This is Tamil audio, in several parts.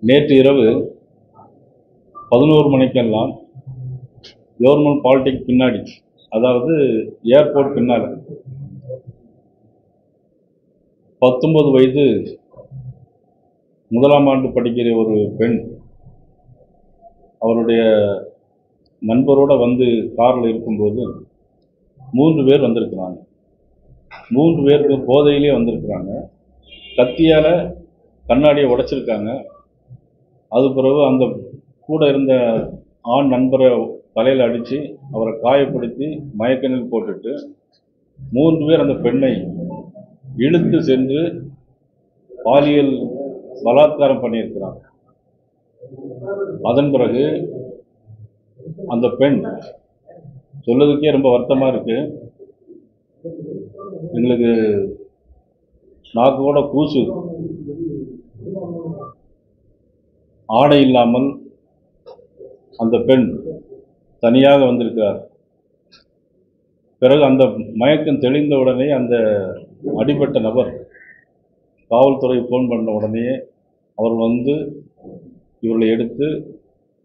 நேற்று இரவு 11 மணிக்கெல்லாம் கவர்மெண்ட் பாலிடெக்னிக் பின்னாடி, அதாவது ஏர்போர்ட் பின்னால் 19 வயது முதலாம் ஆண்டு படிக்கிற ஒரு பெண் அவருடைய நண்பரோடு வந்து காரில் இருக்கும்போது 3 பேர் வந்திருக்கிறாங்க. 3 பேருக்கு போதையிலே வந்திருக்கிறாங்க. கத்தியால் கண்ணாடியை உடைச்சிருக்காங்க. அது பிறகு அந்த கூட இருந்த ஆண் நண்பரை தலையில் அடித்து அவரை காயப்படுத்தி மயக்கணில் போட்டுட்டு 3 பேர் அந்த பெண்ணை இழுத்து சென்று பாலியல் பலாத்காரம் பண்ணியிருக்கிறாங்க. அதன் பிறகு அந்த பெண் சொல்லதுக்கே ரொம்ப வருத்தமாக இருக்கு. எங்களுக்கு நாக்கோட கூசு. ஆடை இல்லாமல் அந்த பெண் தனியாக வந்திருக்கிறார். பிறகு அந்த மயக்கம் தெளிந்த உடனே அந்த அடிபட்ட நபர் காவல்துறை ஃபோன் பண்ண உடனே அவர் வந்து இவர்களை எடுத்து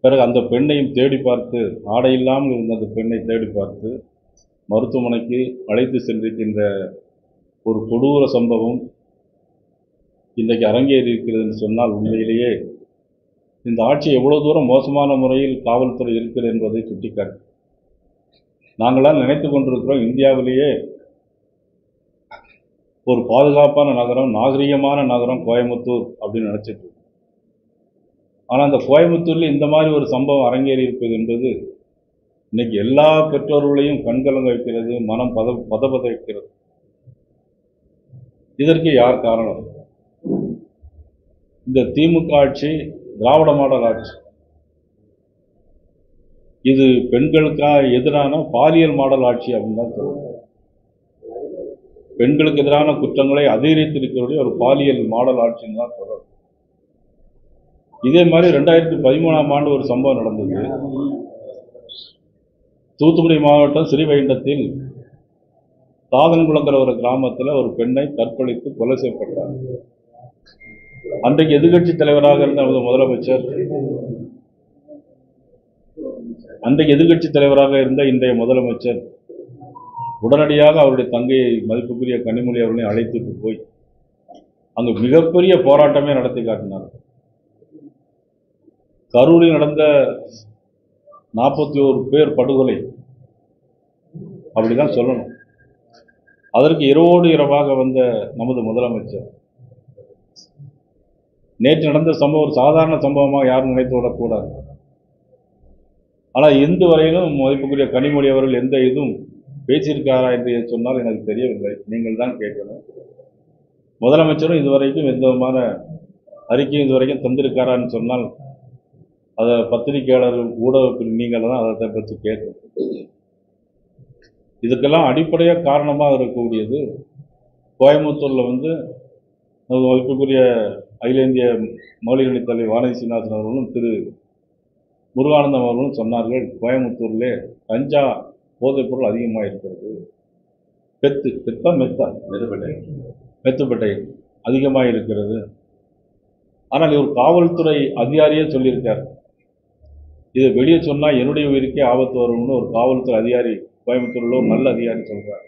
பிறகு அந்த பெண்ணையும் தேடி பார்த்து, ஆடை இல்லாமல் இருந்த அந்த பெண்ணை தேடி பார்த்து மருத்துவமனைக்கு அழைத்து சென்றிருக்கின்ற ஒரு கொடூர சம்பவம் இன்றைக்கு அரங்கேறி இருக்கிறது என்று சொன்னால் உண்மையிலேயே இந்த ஆட்சி எவ்வளவு தூரம் மோசமான முறையில் காவல்துறை இருக்கிறது என்பதை சுட்டிக்காட்டு. நாங்களாம் நினைத்து கொண்டிருக்கிறோம் இந்தியாவிலேயே ஒரு பாதுகாப்பான நகரம், நாகரிகமான நகரம் கோயம்புத்தூர் அப்படின்னு நினைச்சிட்டு இருக்கோம். ஆனால் அந்த கோயம்புத்தூரில் இந்த மாதிரி ஒரு சம்பவம் அரங்கேறி இருப்பது என்பது இன்னைக்கு எல்லா பெற்றோர்களையும் கண்கலங்க வைக்கிறது, மனம் பதபத வைக்கிறது. இதற்கு யார் காரணம்? இந்த திமுக ஆட்சி திராவிட மாடல் ஆட்சி. இது பெண்களுக்காக எதிரான பாலியல் மாடல் ஆட்சி அப்படின்னு தான் சொல்லுவாங்க. பெண்களுக்கு எதிரான குற்றங்களை அதிகரித்திருக்கிற ஒரு பாலியல் மாடல் ஆட்சின்னு தான் சொல்றோம். இதே மாதிரி 2013ஆம் ஆண்டு ஒரு சம்பவம் நடந்தது. தூத்துக்குடி மாவட்டம் ஸ்ரீவைகுண்டத்தில் சாதன்குளங்கிற ஒரு கிராமத்தில் ஒரு பெண்ணை கற்பழித்து கொலை செய்யப்பட்டார். அன்றைக்கு எதிர்கட்சி தலைவராக இருந்த முதலமைச்சர், அன்றைக்கு எதிர்கட்சி தலைவராக இருந்த இன்றைய முதலமைச்சர் உடனடியாக அவருடைய தங்கையை, மதிப்புக்குரிய கனிமொழி அவர்களை அழைத்துட்டு போய் அங்கு மிகப்பெரிய போராட்டமே நடத்தி காட்டினார். கரூரில் நடந்த 41 பேர் படுகொலை அப்படிதான் சொல்லணும். அதற்கு இரவோடு இரவாக வந்த நமது முதலமைச்சர் நேற்று நடந்த சம்பவம் ஒரு சாதாரண சம்பவமாக யாரும் நினைத்து விடக்கூடாது. ஆனால் இன்று வரையிலும் மதிப்புக்குரிய கனிமொழி அவர்கள் எந்த இதுவும் பேசியிருக்காரா என்று சொன்னால் எனக்கு தெரியவில்லை. நீங்கள் தான் கேட்கணும். முதலமைச்சரும் இதுவரைக்கும் எந்த விதமான அறிக்கையும் இதுவரைக்கும் தந்திருக்காரான்னு சொன்னால் அதை பத்திரிகையாளர்கள், ஊடக நீங்கள் தான் அதை பற்றி கேட்கணும். இதுக்கெல்லாம் அடிப்படையாக காரணமாக இருக்கக்கூடியது கோயம்புத்தூரில் வந்து மதிப்புக்குரிய அகில இந்திய மகளிரணி தலைவர் வானதி சீனிவாசன் அவர்களும் திரு முருகானந்தம் அவர்களும் சொன்னார்கள், கோயம்புத்தூரிலே கஞ்சா போதைப் பொருள் அதிகமாக இருக்கிறது. மெத்துப்பட்டை அதிகமாக இருக்கிறது. ஆனால் ஒரு காவல்துறை அதிகாரியே சொல்லியிருக்கார், இதை வெளியே சொன்னால் என்னுடைய உயிருக்கே ஆபத்து வரும்னு ஒரு காவல்துறை அதிகாரி கோயம்புத்தூரில் ஒரு நல்ல அதிகாரி சொல்கிறார்.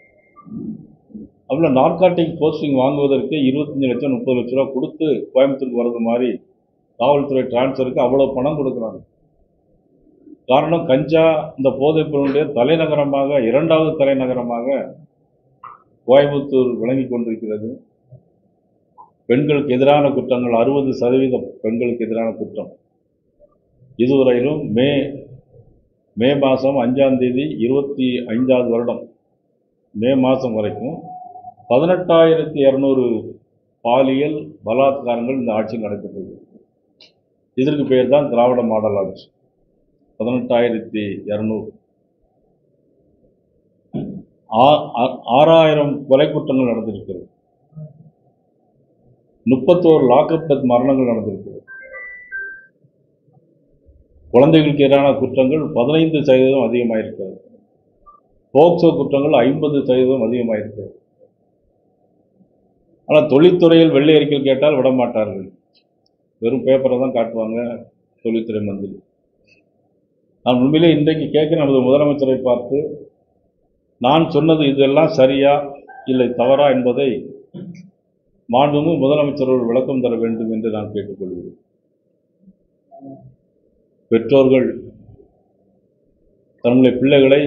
அவ்வளோ நார்காட்டிக் போஸ்டிங் வாங்குவதற்கு 25 லட்சம் 30 லட்ச ரூபா கொடுத்து கோயம்புத்தூருக்கு வர்றது மாதிரி காவல்துறை டிரான்ஸ்ஃபருக்கு அவ்வளோ பணம் கொடுக்குறாங்க. காரணம், கஞ்சா இந்த போதைப் பொருளுடைய தலைநகரமாக, 2வது தலைநகரமாக கோயம்புத்தூர் விளங்கி கொண்டிருக்கிறது. பெண்களுக்கு எதிரான குற்றங்கள் 60% பெண்களுக்கு எதிரான குற்றம். இதுவரையிலும் மே மாதம் 5ஆம் தேதி 25வது வருடம் மே மாதம் வரைக்கும் 18,200 பாலியல் பலாத்காரங்கள் இந்த ஆட்சியில் நடைபெற்றது. இதற்கு பெயர் தான் திராவிட மாடல் ஆட்சி. 18,200. 6,000 கொலை குற்றங்கள் நடந்திருக்கிறது. 31 லாக்அப் டெத் மரணங்கள் நடந்திருக்கிறது. குழந்தைகளுக்கு எதிரான குற்றங்கள் 15% அதிகமாக இருக்கிறது. போக்சோ குற்றங்கள் 50% அதிகமாக இருக்கிறது. ஆனால் தொழில்துறையில் வெள்ளை அறிக்கை கேட்டால் விடமாட்டார்கள். வெறும் பேப்பரை தான் காட்டுவாங்க தொழில்துறை மந்திரி. நான் உண்மையிலே இன்றைக்கு கேட்க நமது முதலமைச்சரை பார்த்து நான் சொன்னது இதெல்லாம் சரியா இல்லை தவறா என்பதை மாண்புமிகு முதலமைச்சர் ஒரு விளக்கம் தர வேண்டும் என்று நான் கேட்டுக்கொள்கிறேன். பெற்றோர்கள் தங்களுடைய பிள்ளைகளை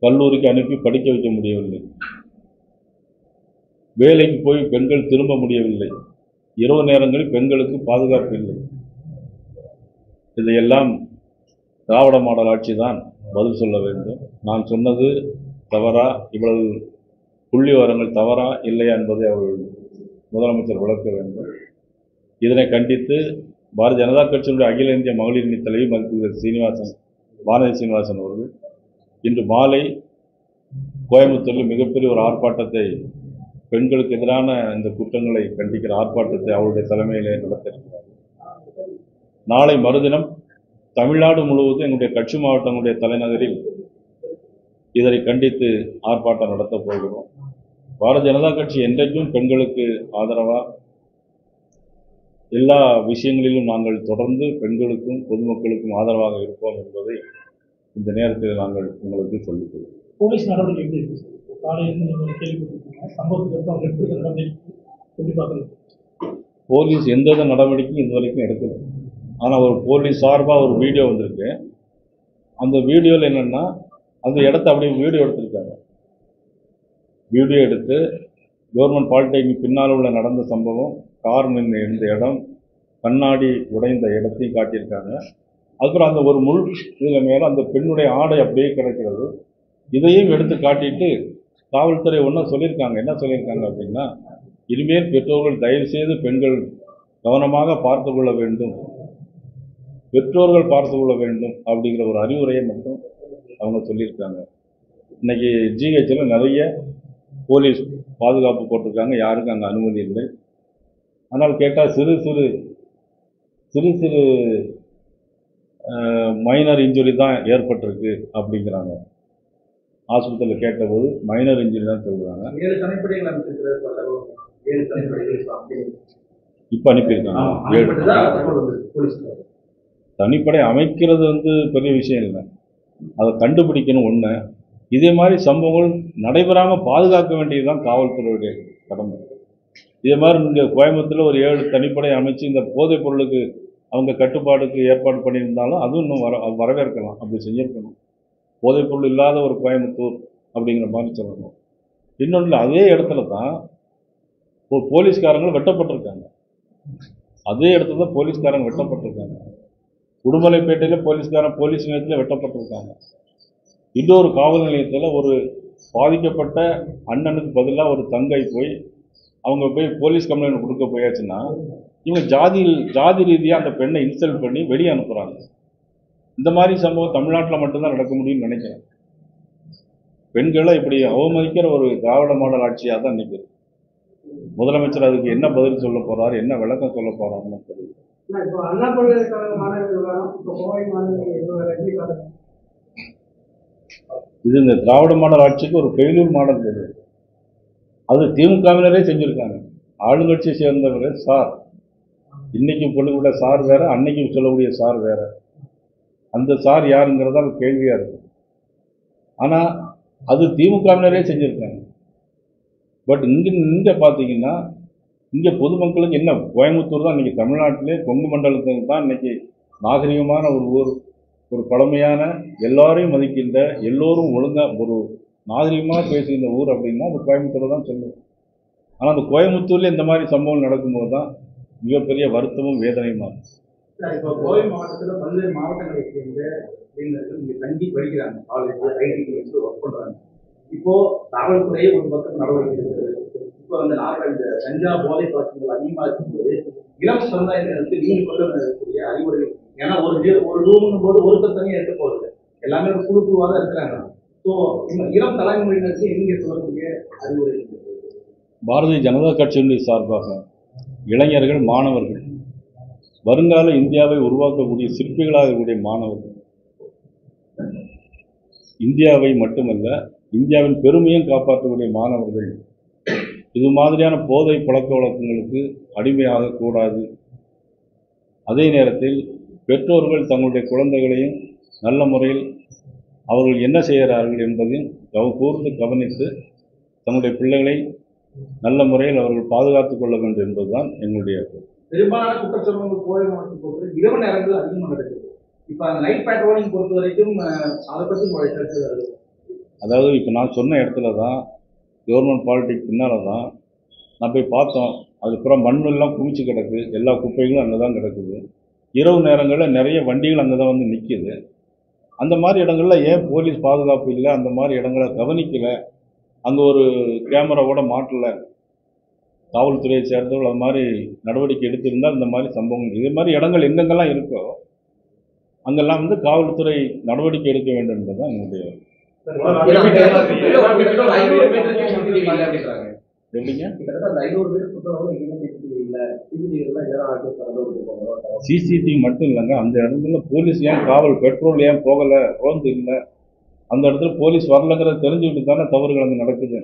கல்லூரிக்கு அனுப்பி படிக்க வைக்க முடியவில்லை, வேலைக்கு போய் பெண்கள் திரும்ப முடியவில்லை, இரவு நேரங்களில் பெண்களுக்கு பாதுகாப்பு இல்லை. இதையெல்லாம் திராவிட மாடல் ஆட்சி தான் பதில் சொல்ல வேண்டும். நான் சொன்னது தவறா, இவ்வளவு புள்ளி விவரங்கள் தவறா இல்லையா என்பதை அவர்கள் முதலமைச்சர் விளக்க வேண்டும். இதனை கண்டித்து பாரதிய ஜனதா கட்சியினுடைய அகில இந்திய மகளிர் அணி தலைவி மருத்துவர் வானதி சீனிவாசன் அவர்கள் இன்று மாலை கோயம்புத்தூரில் மிகப்பெரிய ஒரு ஆர்ப்பாட்டத்தை, பெண்களுக்கு எதிரான இந்த குற்றங்களை கண்டிக்கிற ஆர்ப்பாட்டத்தை அவருடைய தலைமையிலே நடத்தியிருக்கிறார். நாளை மறுதினம் தமிழ்நாடு முழுவதும் எங்களுடைய கட்சி மாவட்டங்களுடைய தலைநகரில் இதனை கண்டித்து ஆர்ப்பாட்டம் நடத்தப் போகிறோம். பாரதிய ஜனதா கட்சி என்றைக்கும் பெண்களுக்கு ஆதரவாக எல்லா விஷயங்களிலும் நாங்கள் தொடர்ந்து பெண்களுக்கும் பொதுமக்களுக்கும் ஆதரவாக இருப்போம் என்பதை இந்த நேரத்தில் நாங்கள் உங்களுக்கு சொல்லிக் கொள்வோம். போலீஸ் நடவடிக்கை போலீஸ் எந்தவித நடவடிக்கையும் இதுவரைக்கும் எடுக்கல. ஆனால் ஒரு போலீஸ் சார்பாக ஒரு வீடியோ வந்திருக்கு. அந்த வீடியோவில் என்னென்னா, அந்த இடத்த அப்படியே வீடியோ எடுத்திருக்காங்க. வீடியோ எடுத்து கவர்மெண்ட் பாலிடெக்னிக் பின்னால் உள்ள நடந்த சம்பவம், கார் நின்று இருந்த இடம், கண்ணாடி உடைந்த இடத்தையும் காட்டியிருக்காங்க. அதுக்கப்புறம் அந்த ஒரு முள் இதில் மேலே அந்த பெண்ணுடைய ஆடை அப்படியே கிடக்கிறது. இதையும் எடுத்து காட்டிட்டு காவல்துறை ஒன்றும் சொல்லியிருக்காங்க. என்ன சொல்லியிருக்காங்க அப்படின்னா, இனிமேல் பெற்றோர்கள் தயவுசெய்து பெண்கள் கவனமாக பார்த்து கொள்ள வேண்டும், பெற்றோர்கள் பார்த்து கொள்ள வேண்டும் அப்படிங்கிற ஒரு அறிவுரையை மட்டும் அவங்க சொல்லியிருக்காங்க. இன்னைக்கு ஜிஹெச்சில் நிறைய போலீஸ் பாதுகாப்பு போட்டிருக்காங்க, யாருக்கும் அங்கே அனுமதி இல்லை. ஆனால் கேட்டால் சிறு சிறு மைனர் இன்ஜுரி தான் ஏற்பட்டிருக்கு அப்படிங்கிறாங்க. ஆஸ்பத்திரியில் கேட்டபோது மைனர் இன்ஜுரி தான் சொல்கிறாங்க. இப்போ அனுப்பியிருக்காங்க. தனிப்படை அமைக்கிறது பெரிய விஷயம் இல்லை, அதை கண்டுபிடிக்கணும் ஒன்று. இதே மாதிரி சம்பவங்கள் நடைபெறாமல் பாதுகாக்க வேண்டியதுதான் காவல்துறையுடைய கடமை. இதே மாதிரி இங்கே கோயம்புத்தூரில் ஒரு 7 தனிப்படை அமைச்சு இந்த போதைப் பொருளுக்கு அவங்க கட்டுப்பாடுக்கு ஏற்பாடு பண்ணியிருந்தாலும் அதுவும் இன்னும் வரவேற்கலாம். அப்படி செஞ்சிருக்கணும். போதைப் பொருள் இல்லாத ஒரு கோயம்புத்தூர் அப்படிங்கிற மாதிரி சொல்லணும். இன்னொன்று, அதே இடத்துல தான் போலீஸ்காரங்களும் வெட்டப்பட்டிருக்காங்க. அதே இடத்துல தான் போலீஸ்காரங்க வெட்டப்பட்டிருக்காங்க. உடுமலைப்பேட்டையில் போலீஸ் நிலையத்தில் வெட்டப்பட்டிருக்காங்க. இன்னொரு காவல் நிலையத்தில் ஒரு பாதிக்கப்பட்ட அண்ணனுக்கு பதிலாக ஒரு தங்கை அவங்க போய் போலீஸ் கம்ப்ளைண்ட் கொடுக்க போயாச்சுன்னா, இவங்க ஜாதி ரீதியாக அந்த பெண்ணை இன்சல்ட் பண்ணி வெளியே அனுப்புகிறாங்க. இந்த மாதிரி சம்பவம் தமிழ்நாட்டில் மட்டும்தான் நடக்க முடியும்னு நினைக்கிறேன். பெண்களை இப்படி அவமதிக்கிற ஒரு திராவிட மாடல் ஆட்சியாக தான் நினைக்கிறேன். முதலமைச்சர் அதுக்கு என்ன பதில் சொல்ல போறாரு, என்ன விளக்கம் சொல்ல போறாருன்னு தெரியல. இது இந்த திராவிட மாடல் ஆட்சிக்கு ஒரு ஃபெயிலியர் மாடல் கிடையாது. அது திமுகவினரே செஞ்சிருக்காங்க. ஆளுங்கட்சியை சேர்ந்தவர் சார், இன்னைக்கு சொல்லக்கூடிய சார் வேற, அன்னைக்கு சொல்லக்கூடிய சார் வேற. அந்த சார் யாருங்கிறதா கேள்வியா இருக்கு. ஆனா அது திமுகவினரே செஞ்சிருக்காங்க. பட் இங்க பாத்தீங்கன்னா, இங்க பொதுமக்களுக்கு என்ன, கோயம்புத்தூர் தான் இன்னைக்கு தமிழ்நாட்டிலே கொங்கு மண்டலத்துக்கு தான் இன்னைக்கு நாகரிகமான ஒரு ஊர், ஒரு பழமையான, எல்லாரையும் மதிக்கின்ற, எல்லோரும் ஒழுங்கா ஒரு நாகரிகமாக பேசுகின்ற ஊர் அப்படின்னா அது கோயம்புத்தூர் தான் சொல்லுவோம். ஆனால் அந்த கோயம்புத்தூர்ல இந்த மாதிரி சம்பவம் நடக்கும்போது தான் மிகப்பெரிய வருத்தமும் வேதனையுமா இருக்கும். இப்போ கோவை மாவட்டத்தில் பல்வேறு மாவட்டங்களை சேர்ந்த இளைஞர்கள் இங்கே தங்கி படிக்கிறாங்க, காலேஜ் ஐடி ஒர்க் பண்றாங்க. இப்போ காவல்துறையே ஒரு பக்கம் நடவடிக்கை எடுக்கிறது. இப்போ இந்த கஞ்சா போதை பழக்கங்கள் அதிகமாக இருக்கும்போது இளம் சமுதாயத்தினருக்கு நீங்க கொண்டு வரக்கூடிய அறிவுரைகள், ஏன்னா ஒரு ரூம்னும் போது ஒருத்தர் தனியாக எடுத்து போறது, எல்லாமே ஒரு குழுக்குழுவாக தான் இருக்கிறாங்க. ஸோ இளம் தலைமுறையினருக்கு நீங்க சொல்லக்கூடிய அறிவுரைகள்? பாரதிய ஜனதா கட்சியினுடைய சார்பாக இளைஞர்கள், மாணவர்கள், வருங்கால இந்தியாவை உருவாக்கக்கூடிய சிற்பிகளாக கூடிய மாணவர்கள், இந்தியாவை மட்டுமல்ல இந்தியாவின் பெருமையும் காப்பாற்றக்கூடிய மாணவர்கள் இது மாதிரியான போதை பழக்க வழக்கங்களுக்கு அடிமையாக கூடாது. அதே நேரத்தில் பெற்றோர்கள் தங்களுடைய குழந்தைகளையும் நல்ல முறையில் அவர்கள் என்ன செய்கிறார்கள் என்பதையும் கூர்ந்து கவனித்து தங்களுடைய பிள்ளைகளை நல்ல முறையில் அவர்கள் பாதுகாத்துக் கொள்ள வேண்டும் என்பதுதான் எங்களுடைய. பெரும்பாலான குற்றச்சம்பவங்கள் கோவை மாவட்டத்தை பொறுத்தவரை இரவு நேரங்கள் அதிகமாக நடக்குது. இப்போ அந்த நைட் பேட்ரோலிங் பொறுத்த வரைக்கும் அதை பற்றி உங்களுடைய கருத்து வருது. அதாவது இப்போ நான் சொன்ன இடத்துல தான் கவர்மெண்ட் பாலிடிக் பின்னால் தான் நான் போய் பார்த்தோம். அதுக்கப்புறம் மண்ணெல்லாம் குமிச்சு கிடக்கு, எல்லா குப்பைகளும் அங்கே தான் கிடக்குது. இரவு நேரங்களில் நிறைய வண்டிகள் அங்கே தான் வந்து நிற்கிது. அந்த மாதிரி இடங்களில் ஏன் போலீஸ் பாதுகாப்பு இல்லை, அந்த மாதிரி இடங்களை கவனிக்கலை, அங்கே ஒரு கேமராவோட மாட்டலை, காவல்துறையை சேர்ந்தவர்கள் அது மாதிரி நடவடிக்கை எடுத்திருந்தால் இந்த மாதிரி சம்பவங்கள் இதே மாதிரி இடங்கள் எங்கெங்கெல்லாம் இருக்கோ அங்கெல்லாம் வந்து காவல்துறை நடவடிக்கை எடுக்க வேண்டும் என்பதுதான் என்னுடைய. சிசிடிவி மட்டும் இல்லைங்க, அந்த இடத்துல போலீஸ் ஏன் காவல் பெட்ரோல் ஏன் போகலை, ரோந்து இல்லை, அந்த இடத்துல போலீஸ் வரலங்கிறத தெரிஞ்சுக்கிட்டு தானே தவறுகள் அங்கே நடக்குது.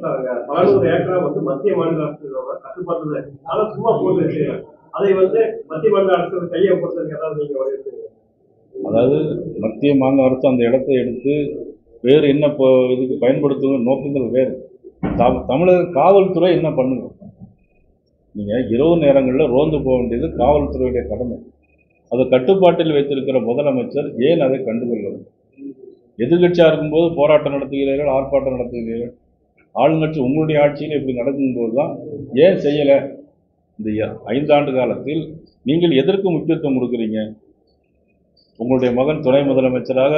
மத்திய மாநில அரசு கட்டுப்பாட்டு சும்மா போட்டு அதை வந்து மத்திய மாநில அரசு கையை பொறுத்தவரைக்கும் அதாவது மத்திய மாநில அரசு அந்த இடத்தை எடுத்து வேறு என்ன இதுக்கு பயன்படுத்துகிற நோக்கங்கள் வேறு. தமிழக காவல்துறை என்ன பண்ணுங்க, நீங்கள் இரவு நேரங்களில் ரோந்து போக வேண்டியது காவல்துறையுடைய கடமை. அதை கட்டுப்பாட்டில் வைத்திருக்கிற முதலமைச்சர் ஏன் அதை கண்டுகொள்ளவில்லை? எதிர்கட்சியாக இருக்கும்போது போராட்டம் நடத்துகிறீர்கள், ஆர்ப்பாட்டம் நடத்துகிறீர்கள். ஆளுங்கட்சி உங்களுடைய ஆட்சியில் இப்படி நடக்கும்போது தான் ஏன் செய்யலை? இந்த 5 ஆண்டு காலத்தில் நீங்கள் எதற்கு முக்கியத்துவம் கொடுக்குறீங்க? உங்களுடைய மகன் துணை முதலமைச்சராக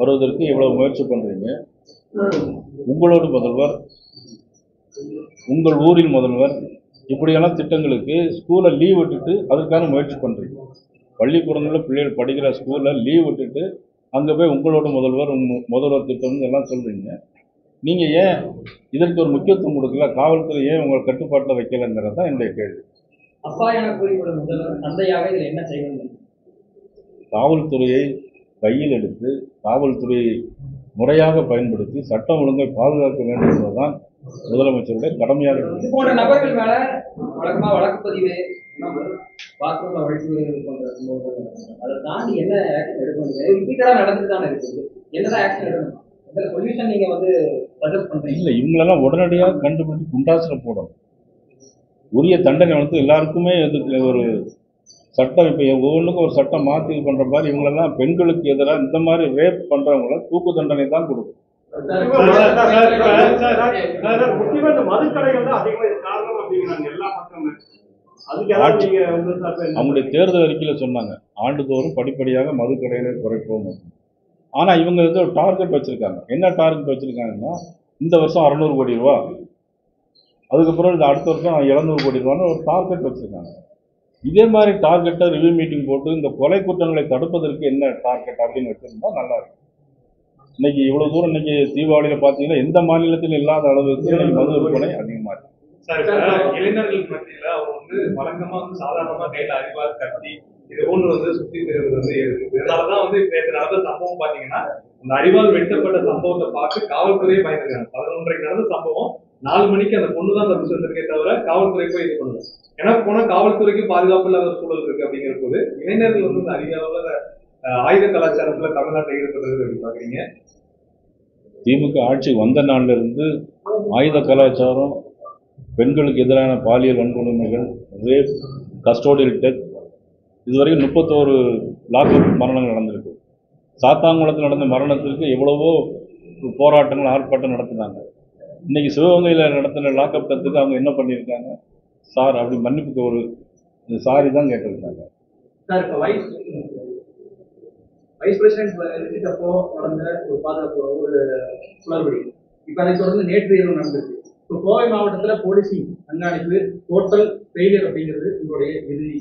வருவதற்கு எவ்வளவு முயற்சி பண்ணுறீங்க. உங்களோட முதல்வர், உங்கள் ஊரின் முதல்வர், இப்படியெல்லாம் திட்டங்களுக்கு ஸ்கூலை லீவ் விட்டுட்டு அதற்கான முயற்சி பண்ணுறீங்க. பள்ளிக்கூடங்களில் பிள்ளைகள் படிக்கிற ஸ்கூலில் லீவ் விட்டுட்டு அங்கே போய் உங்களோட முதல்வர் திட்டம்னு எல்லாம் சொல்கிறீங்க. நீங்கள் ஏன் இதற்கு ஒரு முக்கியத்துவம் கொடுக்கல? காவல்துறை ஏன் உங்களை கட்டுப்பாட்டில் வைக்கலைங்கிறது தான் என்னுடைய கேள்வி. அப்பா என கூறிவிடும் முதல்வர் தந்தையாக இதில் என்ன செய்ய வேண்டும்? காவல்துறையை கையில் எடுத்து காவல்துறையை முறையாக பயன்படுத்தி சட்டம் ஒழுங்கை பாதுகாக்க வேண்டும் என்பதுதான் முதலமைச்சருடைய கடமையாக இருக்கிறது. போன்ற நபர்கள் மேல வழக்கமாக வழக்கு பதிவு, பாத்ரூம்ல வழக்கு போன்ற அதை தாண்டி என்ன ஆக்ஷன் எடுக்கணும்? ரிப்பீட்டடா நடந்துட்டு தானே இருக்குது. என்னதான் ஆக்ஷன் எடுக்கணும்? சொல்யூஷன் நீங்க வந்து சஜஸ்ட் பண்றீங்க? இல்லை, இவங்களெல்லாம் உடனடியாக கண்டுபிடிச்சு குண்டாசில் போடணும். உரிய தண்டனை வந்து எல்லாருக்குமே இதுக்கு ஒரு சட்டம், இப்போ ஒவ்வொன்றுக்கும் ஒரு சட்டம் மாற்றி பண்ணுற மாதிரி இவங்களெல்லாம் பெண்களுக்கு எதிராக இந்த மாதிரி ரேப் பண்ணுறவங்கள தூக்கு தண்டனை தான் கொடுக்கும். அவங்களுடைய தேர்தல் அறிக்கையில் சொன்னாங்க, ஆண்டுதோறும் படிப்படியாக மதுக்கடைகளை குறைப்போம். ஆனால் இவங்க வந்து ஒரு டார்கெட் வச்சுருக்காங்க. என்ன டார்கெட் வச்சுருக்காங்கன்னா, இந்த வருஷம் 600 கோடி ரூபா, அதுக்கப்புறம் இந்த அடுத்த வருஷம் 700 கோடி ரூபான்னு ஒரு டார்கெட் வச்சுருக்காங்க. இதே மாதிரி டார்கெட்டை ரிவ்யூ மீட்டிங் போட்டு இந்த கொலை குற்றங்களை தடுப்பதற்கு என்ன டார்கெட் அப்படின்னு வச்சுருந்தா நல்லா இருக்கும். இன்னைக்கு இவ்வளோ தூரம் இன்னைக்கு தீபாவளியில் பார்த்தீங்கன்னா எந்த மாநிலத்திலும் இல்லாத அளவுக்கு இன்னைக்கு மது விற்பனை அதிகமாக இருக்கு. இளைஞர்கள் மத்தியில் அவர் வந்து வழக்கமாக வந்து சாதாரணமாக கையில் அறிவாள் கட்டி இது போன்று வந்து சுற்றி பெறுவது வந்து இதனாலதான் வந்து நேற்று நடந்த சம்பவம் பார்த்தீங்கன்னா அந்த அறிவால் வெட்டப்பட்ட சம்பவத்தை பார்த்து காவல்துறையே பயந்துருக்காங்க. 11:30 நடந்த சம்பவம் 4 மணிக்கு அந்த பொண்ணு தான் தப்பிச்சு வந்திருக்கே தவிர காவல்துறை போய் இது பண்ணுது. ஏன்னா போனா காவல்துறைக்கு பாதுகாப்பு இல்லாத சூழல் இருக்கு. அப்படிங்கிற போது இளைஞர்கள் வந்து இந்த அதிக அளவுல ஆயுத கலாச்சாரத்துல தமிழ்நாட்டில் ஈடுபடுறது எப்படி பாக்குறீங்க? திமுக ஆட்சி வந்த நாள்ல இருந்து ஆயுத கலாச்சாரம், பெண்களுக்கு எதிரான பாலியல் வன்கொடுமைகள், ரேப், கஸ்டோடியல் டெத், இதுவரைக்கும் 31 லாக்அப் மரணங்கள் நடந்திருக்கு. சாத்தாங்குளத்தில் நடந்த மரணத்திற்கு எவ்வளவோ போராட்டங்கள், ஆர்ப்பாட்டம் நடத்தினாங்க. இன்னைக்கு சிவகங்கையில் நடத்தின லாக்அப் டெத்துக்கு அவங்க என்ன பண்ணியிருக்காங்க? சார் அப்படி மன்னிப்புக்கு ஒரு சாரி தான் கேட்டிருக்காங்க. சார், இப்போ வைஸ் பிரசிடென்ட் அப்போ நடந்த ஒரு பாதுகாப்பு ஒரு குளறுபடி, இப்போ அதை தொடர்ந்து நேற்று இரவு நடந்திருக்கு. இப்போ கோவை மாவட்டத்தில் போலீசிங் கண்காணிப்பு டோட்டல் ஃபெயிலியர் அப்படிங்கிறது உங்களுடைய இறுதி?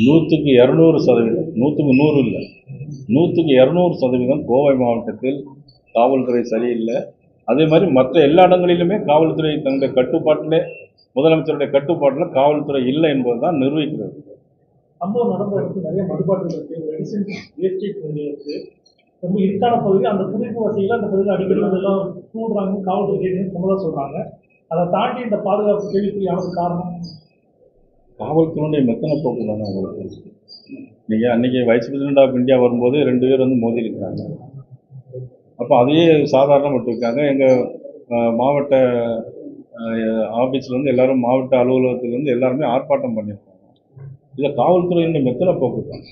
100க்கு 200%, 100க்கு 100 இல்லை, 100க்கு 200% கோவை மாவட்டத்தில் காவல்துறை சரியில்லை. அதே மாதிரி மற்ற எல்லா இடங்களிலுமே காவல்துறை தன்னுடைய கட்டுப்பாட்டிலே, முதலமைச்சருடைய காட்டுப்பாட்டில் காவல்துறை இல்லை என்பது தான் நிரூபிக்கிறது. சம்பவம் நடந்த இடத்துல நிறைய மதுபாட்டில் இருக்கு, மெடிசின் வேஸ்டேஜ் இருக்கு, ரொம்ப இருக்கான பகுதி. அந்த குடிப்பு வசதியில் அந்த பகுதியில் அடிக்கடி எல்லாம் தூடுறாங்க, காவல்துறை சொன்னதாக சொல்றாங்க. அதை தாண்டி இந்த பாதுகாப்பு கேள்விக்குறியான காரணம் காவல்துறையுடைய மெத்தனை போக்கு தானே உங்களுக்கு. நீங்கள் அன்றைக்கி வைஸ் பிரசிடென்ட் ஆஃப் இந்தியா வரும்போது 2 பேர் வந்து மோதி இருக்கிறாங்க. அப்போ அதையே சாதாரணம் விட்டுருக்காங்க. எங்கள் மாவட்ட ஆஃபீஸில் வந்து எல்லோரும், மாவட்ட அலுவலகத்துக்கு வந்து எல்லாருமே ஆர்ப்பாட்டம் பண்ணியிருக்காங்க. இதை காவல்துறையினுடைய மெத்தனை போக்கு தான்.